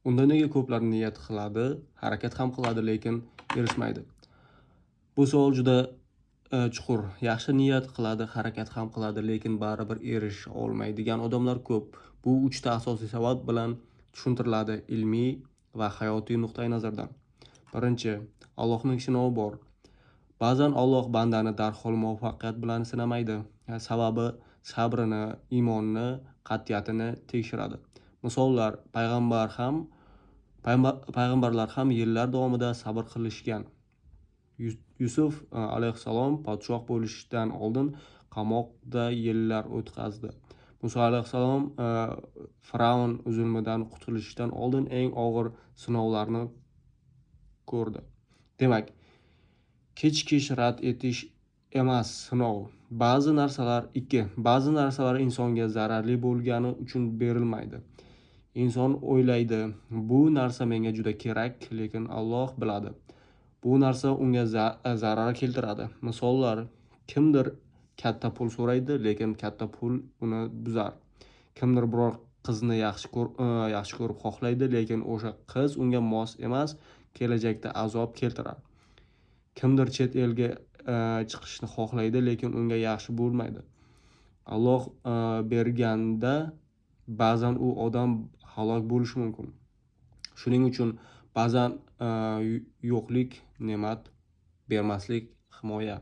Unda nega ko'plar niyat qiladi, harakat ham qiladi, lekin erishmaydi? Bu savol juda chuqur. Yaxshi niyat qiladi, harakat ham qiladi, lekin baribir erisha olmaydigan odamlar ko'p. Bu 3 ta asosiy sabab bilan tushuntiriladi ilmiy va hayotiy nuqtai nazardan. Birinchi, Allohning sinovi bor. Ba'zan Alloh bandani darhol muvaffaqiyat bilan sinamaydi. Sababi sabrini, iymonni, qat'iyatini tekshiradi. Misollar, payg'ambarlar ham yillar davomida sabr qilishgan. Yusuf alayhissalom podshoh bo'lishdan oldin qamoqda yillar o'tkazdi. Muso alayhissalom Fir'avn zulmidan qutulishdan oldin eng og'ir sinovlarni ko'rdi. Demak, kechikish rad etish emas, sinov. Ba'zi narsalar insonga zararli bo'lgani uchun berilmaydi. Inson o'ylaydi, bu narsa menga juda kerak, lekin Alloh biladi. Bu narsa unga zarar keltiradi. Misollar, kimdir katta pul so'raydi, lekin katta pul uni buzar. Kimdir biror qizni yaxshi ko'rib xohlaydi, lekin o'sha qiz unga mos emas, kelajakda azob keltirar. Kimdir chet elga chiqishni xohlaydi, lekin unga yaxshi bo'lmaydi. Alloh berganda ba'zan u odam halok bo'lishi mumkin. Shuning uchun ba'zan yo'qlik ne'mat, bermaslik himoya.